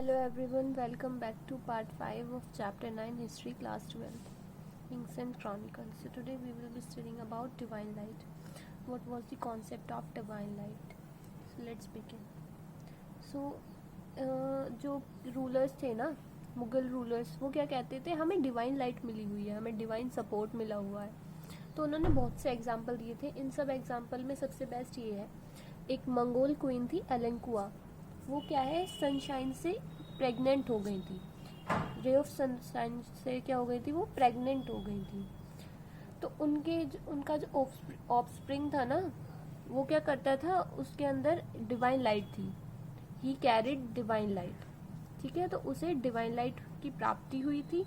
Hello everyone, welcome back to part 5 of chapter 9 History class 12 Ancient Chronicles. So today we will be studying about divine light. What was the concept of divine light? So let's begin. So जो rulers थे ना, Mughal rulers, वो क्या कहते थे, हमें divine light मिली हुई है, हमें डिवाइन सपोर्ट मिला हुआ है. तो उन्होंने बहुत से एग्जाम्पल दिए थे. इन सब एग्जाम्पल में सबसे बेस्ट ये है, एक मंगोल क्वीन थी एलेंकुआ. वो क्या है, सनशाइन से प्रेग्नेंट हो गई थी. रे ऑफ सनशाइन से क्या हो गई थी, वो प्रेग्नेंट हो गई थी. तो उनका जो ऑफस्प्रिंग था ना, वो क्या करता था, उसके अंदर डिवाइन लाइट थी. ही कैरिड डिवाइन लाइट. ठीक है, तो उसे डिवाइन लाइट की प्राप्ति हुई थी.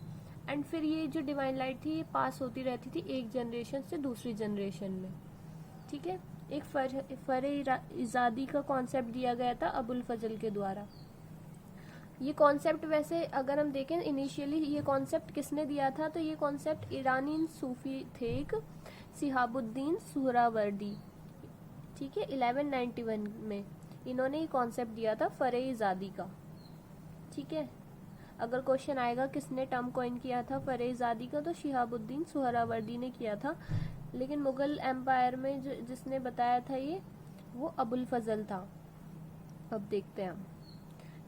एंड फिर ये जो डिवाइन लाइट थी, ये पास होती रहती थी एक जनरेशन से दूसरी जनरेशन में. ठीक है, एक फरे-इजादी का कॉन्सेप्ट दिया गया था अबुल फजल के द्वारा. ये कॉन्सेप्ट वैसे अगर हम देखें, इनिशियली ये कॉन्सेप्ट किसने दिया था, तो ये कॉन्सेप्ट ईरानी सूफी थे एक, सिहाबुद्दीन सुहरावर्दी. ठीक है, 1191 में इन्होंने ये कॉन्सेप्ट दिया था फरे-इजादी का. ठीक है, अगर क्वेश्चन आएगा किसने टर्म कॉइन किया था फरे-इजादी का, तो शिहाबुद्दीन सुहरावर्दी ने किया था. लेकिन मुगल एम्पायर में जिसने बताया था ये, वो अबुल फजल था. अब देखते हैं हम.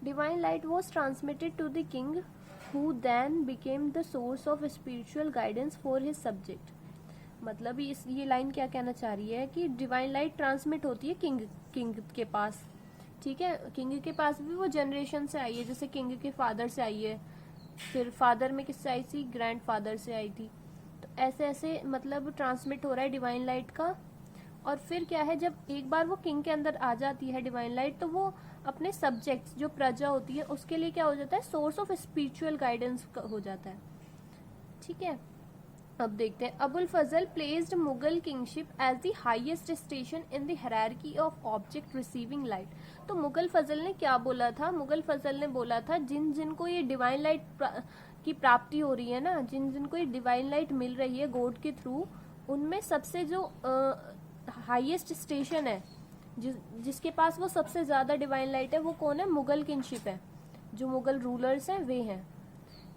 Divine light was transmitted to the king who then became the source of spiritual guidance for his subject. मतलब ये लाइन क्या कहना चाह रही है कि डिवाइन लाइट ट्रांसमिट होती है किंग के पास. ठीक है, किंग के पास भी वो जनरेशन से आई है, जैसे किंग के फादर से आई है, फिर फादर में किससे आई थी, ग्रैंड फादर से आई थी. तो ऐसे ऐसे मतलब ट्रांसमिट हो रहा है डिवाइन लाइट का. और फिर क्या है, जब एक बार वो किंग के अंदर आ जाती है डिवाइन लाइट, तो वो अपने सब्जेक्ट्स, जो प्रजा होती है, उसके लिए क्या हो जाता है, सोर्स ऑफ स्पिरिचुअल गाइडेंस हो जाता है. ठीक है, अब देखते हैं. Abul Fazal placed Mughal kingship as the highest station in the hierarchy of object receiving light. तो मुगल फजल ने क्या बोला था, मुगल फजल ने बोला था जिनको ये डिवाइन लाइट की प्राप्ति हो रही है ना, जिनको ये डिवाइन लाइट मिल रही है गॉड के थ्रू, उनमें सबसे जो हाईएस्ट स्टेशन है, जिसके पास वो सबसे ज्यादा डिवाइन लाइट है, वो कौन है, मुगल किंगशिप है, जो मुगल रूलर्स हैं वे हैं.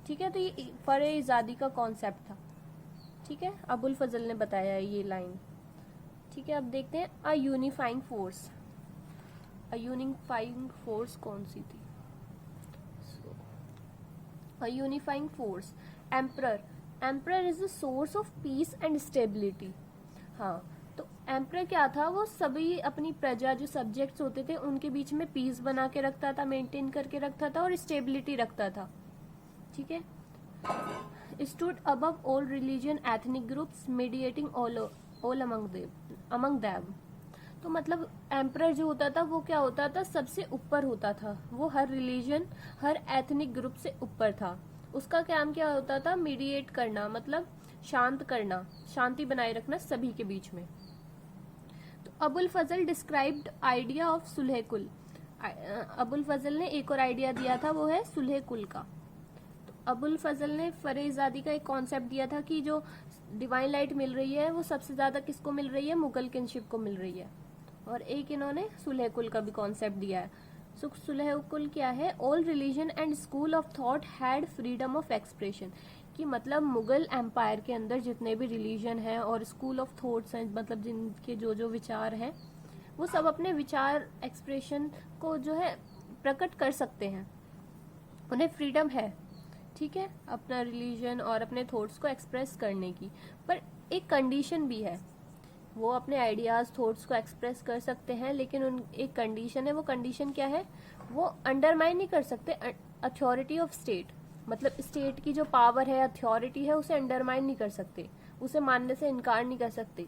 ठीक है, तो ये फरे-इजादी का कॉन्सेप्ट था. ठीक है, अबुल फजल ने बताया है ये लाइन. ठीक है, अब देखते हैं a unifying force. A unifying force कौन सी थी, a unifying force emperor. Emperor is the source of peace and stability. हाँ, तो एम्परर क्या था, वो सभी अपनी प्रजा, जो सब्जेक्ट्स होते थे, उनके बीच में पीस बना के रखता था, मेंटेन करके रखता था और स्टेबिलिटी रखता था. ठीक है, stood above all religion ethnic groups mediating all among them. तो मतलब एम्परर जो होता था, वो क्या होता था, सबसे ऊपर होता था. वो हर रिलीजन, हर एथनिक ग्रुप से ऊपर था. उसका काम क्या होता था, मीडिएट करना, मतलब शांत करना, शांति बनाए रखना सभी के बीच में. तो अबुल फजल डिस्क्राइब्ड आइडिया ऑफ सुलह कुल. अबुल फजल ने एक और आइडिया दिया था, वो है सुलह कुल का. अबुल फजल ने फरे-इजादी का एक कॉन्सेप्ट दिया था कि जो डिवाइन लाइट मिल रही है, वो सबसे ज्यादा किसको मिल रही है, मुगल किंगशिप को मिल रही है. और एक इन्होंने सुलह कुल का भी कॉन्सेप्ट दिया है. सुलह कुल क्या है, all religion and school of thought had freedom of expression. कि मतलब मुगल एम्पायर के अंदर जितने भी रिलीजन है और स्कूल ऑफ थॉट्स हैं, मतलब जिनके जो जो विचार हैं, वो सब अपने विचार एक्सप्रेशन को जो है प्रकट कर सकते हैं, उन्हें फ्रीडम है. ठीक है, अपना रिलीजन और अपने थॉट्स को एक्सप्रेस करने की. पर एक कंडीशन भी है, वो अपने आइडियाज, थॉट्स को एक्सप्रेस कर सकते हैं, लेकिन उन एक कंडीशन है. वो कंडीशन क्या है, वो अंडरमाइन नहीं कर सकते अथॉरिटी ऑफ स्टेट. मतलब स्टेट की जो पावर है, अथॉरिटी है, उसे अंडरमाइन नहीं कर सकते, उसे मानने से इनकार नहीं कर सकते.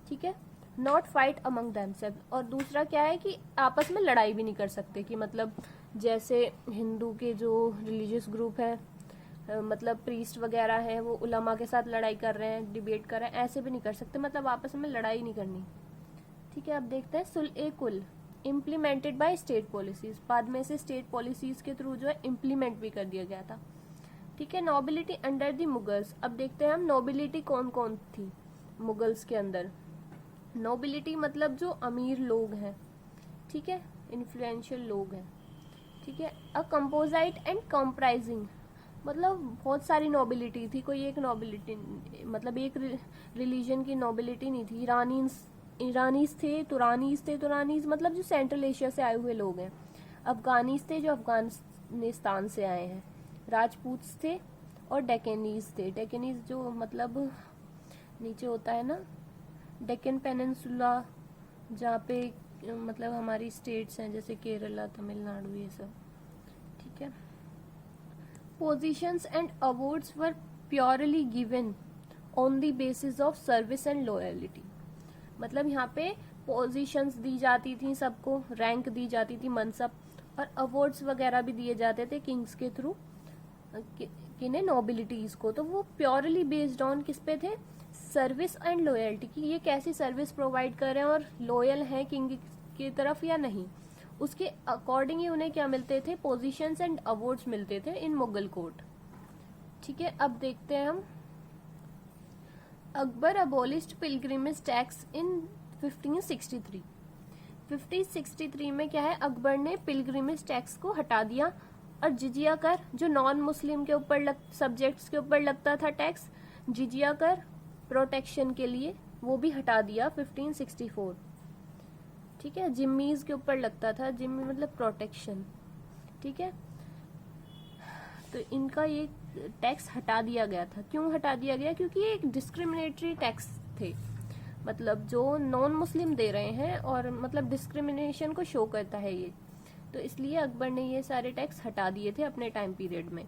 ठीक है, नॉट फाइट अमंग देमसेल्व्स. और दूसरा क्या है कि आपस में लड़ाई भी नहीं कर सकते, कि मतलब जैसे हिंदू के जो रिलीजियस ग्रुप है, मतलब प्रीस्ट वगैरह है, वो उलमा के साथ लड़ाई कर रहे हैं, डिबेट कर रहे हैं, ऐसे भी नहीं कर सकते, मतलब आपस में लड़ाई नहीं करनी. ठीक है, अब देखते हैं सुलह कुल इम्प्लीमेंटेड बाय स्टेट पॉलिसीज. बाद में से स्टेट पॉलिसीज के थ्रू जो है इम्प्लीमेंट भी कर दिया गया था. ठीक है, नोबिलिटी अंडर द मुगल्स. अब देखते हैं हम नोबिलिटी कौन कौन थी मुगल्स के अंदर. नोबिलिटी मतलब जो अमीर लोग हैं, ठीक है, इन्फ्लुएंशियल लोग हैं. ठीक है। अ कंपोजाइट एंड कंप्राइजिंग, मतलब बहुत सारी नोबिलिटी थी, कोई एक नोबिलिटी, मतलब एक रिलीजन की नोबिलिटी नहीं थी। ईरानीज थे, तुरानीज मतलब जो सेंट्रल एशिया से आए हुए लोग हैं। अफगानीज थे जो अफगानिस्तान से आए हैं। राजपूत थे और डेक्कनीज थे। डेक्कनीज जो मतलब नीचे होता है ना, डेक्कन पेनिनसुला, जहाँ पे मतलब हमारी स्टेट्स हैं जैसे केरला, तमिलनाडु, ये सब, ठीक है। Positions and awards were purely given on the basis of service and loyalty, मतलब यहाँ पे पोजीशंस दी जाती थी सबको, रैंक दी जाती थी, मनसब, और अवार्ड्स वगैरह भी दिए जाते थे किंग्स के थ्रू किन्हें, नोबिलिटीज को। तो वो प्योरली बेस्ड ऑन किस पे थे, सर्विस एंड लॉयल्टी, की ये कैसी सर्विस प्रोवाइड कर रहे हैं और लॉयल हैं किंग की तरफ या नहीं, उसके अकॉर्डिंग ही उन्हें क्या मिलते थे, पोजीशंस एंड अवार्ड्स मिलते थे इन मुगल कोर्ट, ठीक है। अब देखते हैं हम, Akbar abolished pilgrimage tax in 1563। 1563 में क्या है, अकबर ने पिलग्रिमेज टैक्स को हटा दिया, और जिजिया कर, जो नॉन मुस्लिम के ऊपर सब्जेक्ट्स के ऊपर लगता था टैक्स, जिजिया कर प्रोटेक्शन के लिए, वो भी हटा दिया 1564, ठीक है। जिम्मीज के ऊपर लगता था, जिम्मी मतलब प्रोटेक्शन, ठीक है। तो इनका ये टैक्स हटा दिया गया था। क्यों हटा दिया गया, क्योंकि ये एक डिस्क्रिमिनेटरी टैक्स थे, मतलब जो नॉन मुस्लिम दे रहे हैं और मतलब डिस्क्रिमिनेशन को शो करता है ये, तो इसलिए अकबर ने ये सारे टैक्स हटा दिए थे अपने टाइम पीरियड में।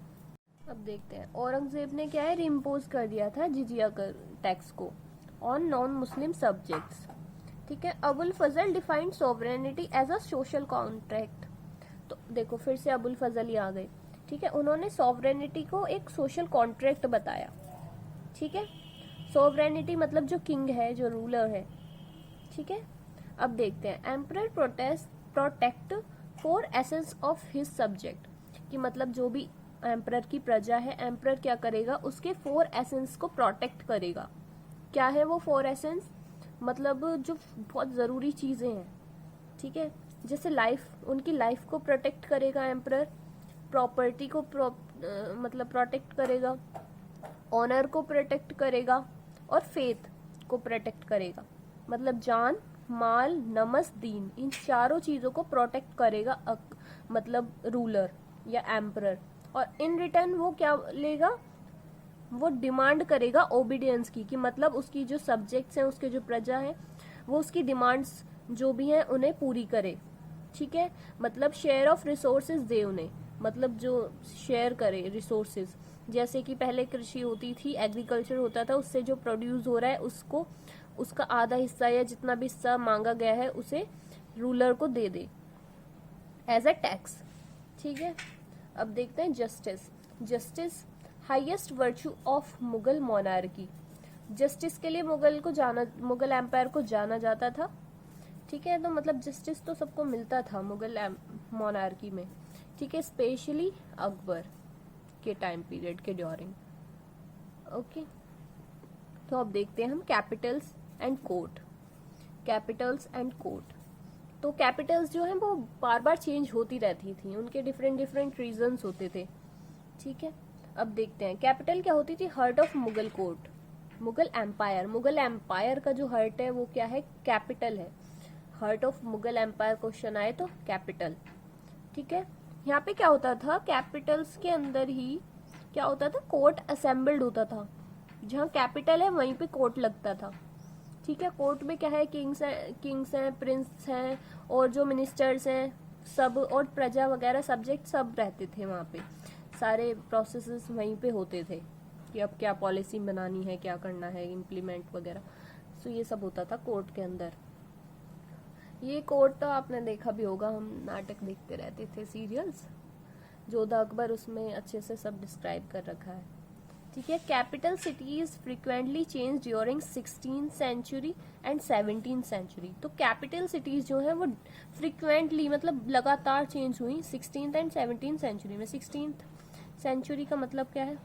अब देखते हैं, औरंगजेब ने क्या है, रिइम्पोज कर दिया था जिजिया कर टैक्स को ऑन नॉन मुस्लिम सब्जेक्ट्स, ठीक है। Abul Fazal defined sovereignty as a social contract, तो देखो फिर से अबुल फजल ही आ गए, ठीक है। उन्होंने सोवरेनिटी को एक सोशल कॉन्ट्रैक्ट बताया, ठीक है। सोवरेनिटी मतलब जो किंग है, जो रूलर है, ठीक है। अब देखते हैं, emperor protect four essence of his subject, कि मतलब जो भी एम्परर की प्रजा है, एम्परर क्या करेगा, उसके फोर एसेंस को प्रोटेक्ट करेगा। क्या है वो फोर एसेंस, मतलब जो बहुत जरूरी चीजें हैं, ठीक है, जैसे लाइफ, उनकी लाइफ को प्रोटेक्ट करेगा एम्परर, प्रॉपर्टी को मतलब प्रोटेक्ट करेगा, ऑनर को प्रोटेक्ट करेगा, और फेथ को प्रोटेक्ट करेगा, मतलब जान, माल, नमस, दीन, इन चारों चीजों को प्रोटेक्ट करेगा मतलब रूलर या एम्परर। और इन रिटर्न वो क्या लेगा, वो डिमांड करेगा ओबीडियंस की, कि मतलब उसकी जो सब्जेक्ट्स हैं, उसके जो प्रजा है, वो उसकी डिमांड्स जो भी हैं उन्हें पूरी करे, ठीक है। मतलब शेयर ऑफ रिसोर्सेज दे उन्हें, मतलब जो शेयर करे रिसोर्सेज, जैसे कि पहले कृषि होती थी, एग्रीकल्चर होता था, उससे जो प्रोड्यूस हो रहा है उसको, उसका आधा हिस्सा या जितना भी हिस्सा मांगा गया है उसे रूलर को दे दे एज अ टैक्स, ठीक है। अब देखते हैं justice. Justice highest virtue of Mughal monarchy, justice के लिए मुगल एम्पायर को जाना जाता था, ठीक है। तो मतलब जस्टिस तो सबको मिलता था मुगल मोनार्की में, ठीक है, स्पेशली अकबर के टाइम पीरियड के ड्यूरिंग, ओके। तो अब देखते हैं हम Capitals and court. Capitals and court, तो कैपिटल्स जो है वो बार बार चेंज होती रहती थी, उनके डिफरेंट रीजंस होते थे, ठीक है। अब देखते हैं, कैपिटल क्या होती थी, heart of Mughal court, Mughal empire. Mughal empire का जो हार्ट है वो क्या है, कैपिटल है। Heart of Mughal empire question आए तो कैपिटल, ठीक है। यहाँ पे क्या होता था, कैपिटल्स के अंदर ही क्या होता था, कोर्ट असेंबल्ड होता था, जहाँ कैपिटल है वहीं पे कोर्ट लगता था, ठीक है। कोर्ट में क्या है, किंग्स हैं, प्रिंस हैं, और जो मिनिस्टर्स हैं सब, और प्रजा वगैरह सब्जेक्ट सब रहते थे वहाँ पे, सारे प्रोसेसेस वहीं पे होते थे कि अब क्या पॉलिसी बनानी है, क्या करना है, इम्प्लीमेंट वगैरह, सो ये सब होता था कोर्ट के अंदर। ये कोर्ट तो आपने देखा भी होगा, हम नाटक देखते रहते थे, सीरियल्स, जोधा अकबर, उसमें अच्छे से सब डिस्क्राइब कर रखा है, ठीक है। Capital cities frequently change during 16th century and 17th century, तो कैपिटल सिटीज जो है वो फ्रिक्वेंटली मतलब लगातार चेंज हुई 16th एंड 17th सेंचुरी में। 16th सेंचुरी का मतलब क्या है,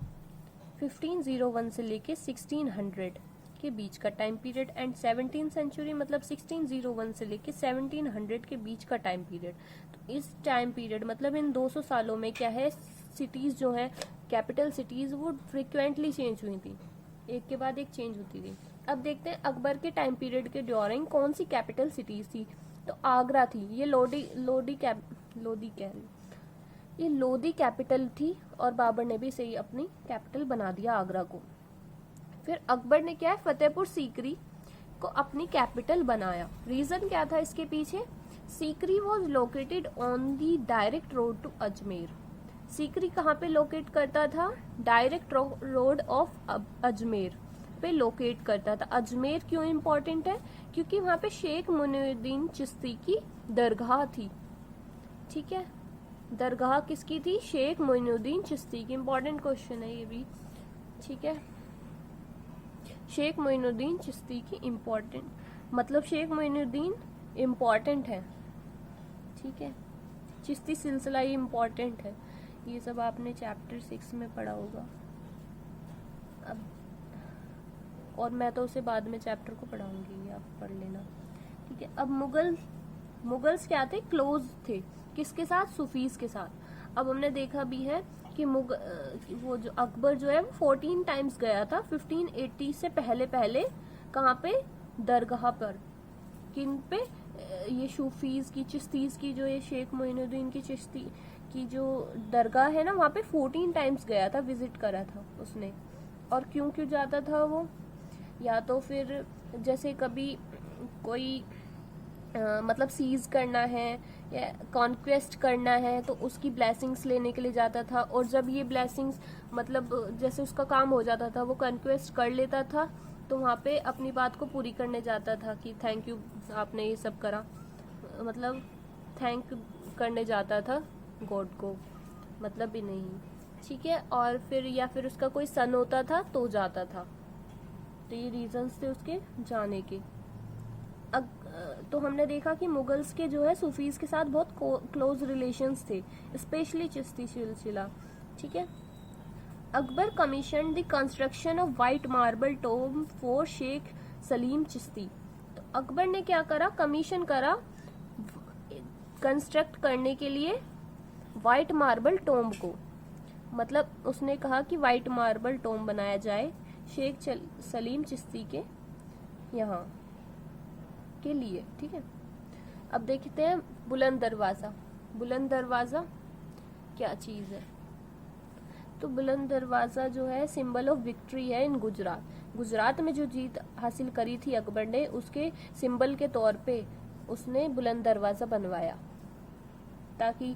1501 से लेके 1600, के बीच का time period, and 17th century मतलब 1601 से लेके 1700 के बीच का टाइम पीरियड। तो इस टाइम पीरियड मतलब इन 200 सालों में क्या है, सिटीज जो है, कैपिटल सिटीज वो फ्रिक्वेंटली चेंज हुई थी, एक के बाद एक चेंज होती थी। अब देखते हैं अकबर के टाइम पीरियड के ड्यूरिंग कौन सी कैपिटल सिटीज थी। तो आगरा थी, ये लोधी कैपिटल थी, और बाबर ने भी सही अपनी कैपिटल बना दिया आगरा को। फिर अकबर ने क्या है, फतेहपुर सीकरी को अपनी कैपिटल बनाया। रीजन क्या था इसके पीछे, Sikri was located on the direct road to Ajmer. Sikri कहाँ पे लोकेट करता था, डायरेक्ट रोड ऑफ अजमेर पे लोकेट करता था। अजमेर क्यों इम्पोर्टेंट है, क्योंकि वहां पे शेख मुइनुद्दीन चिश्ती की दरगाह थी। ठीक है, दरगाह किसकी थी, शेख मुइनुद्दीन चिश्ती की। इम्पोर्टेंट क्वेश्चन है ये भी। ठीक है, शेख मुइनुद्दीन चिश्ती की इम्पोर्टेंट मतलब शेख मुइनुद्दीन इम्पोर्टेंट है। ठीक है, चिश्ती सिलसिला ही इम्पोर्टेंट है। ये सब आपने चैप्टर 6 में पढ़ा होगा। अब और मैं तो उसे बाद में चैप्टर को पढ़ाऊंगी, आप पढ़ लेना। ठीक है, अब मुगल्स क्या थे, क्लोज थे किसके साथ, सूफीज के साथ। अब हमने देखा भी है कि वो जो अकबर जो है वो 14 टाइम्स गया था 1580 से पहले कहाँ पे, दरगाह पर। किन पे, ये सूफीज की, चिश्तीज की, जो ये शेख मोइनुद्दीन की चिश्ती की जो दरगाह है ना, वहाँ पे 14 टाइम्स गया था, विजिट करा था उसने। और क्यों जाता था वो, या तो फिर जैसे कभी कोई मतलब सीज करना है या कॉन्क्वेस्ट करना है तो उसकी ब्लेसिंग्स लेने के लिए जाता था। और जब ये ब्लेसिंग्स मतलब जैसे उसका काम हो जाता था, वो कॉन्क्वेस्ट कर लेता था, तो वहाँ पे अपनी बात को पूरी करने जाता था कि थैंक यू आपने ये सब करा, मतलब थैंक करने जाता था गॉड को, मतलब भी नहीं। ठीक है, और फिर या फिर उसका कोई सन होता था तो जाता था। तो ये रीजंस थे उसके जाने के। तो हमने देखा कि मुगल्स के जो है सूफीज के साथ बहुत क्लोज रिलेशंस थे, स्पेशली चिश्ती सिलसिला। ठीक है, Akbar commission the construction of white marble tomb for Sheikh Salim Chishti. तो अकबर ने क्या करा, कमीशन करा कंस्ट्रक्ट करने के लिए व्हाइट मार्बल टोम को। मतलब उसने कहा कि व्हाइट मार्बल टोम बनाया जाए शेख सलीम चिश्ती के यहाँ के लिए। ठीक है, अब देखते हैं बुलंद दरवाजा। बुलंद दरवाजा क्या चीज है, तो बुलंद दरवाजा जो है सिंबल ऑफ विक्ट्री है इन गुजरात में जो जीत हासिल करी थी अकबर ने, उसके सिंबल के तौर पे उसने बुलंद दरवाजा बनवाया ताकि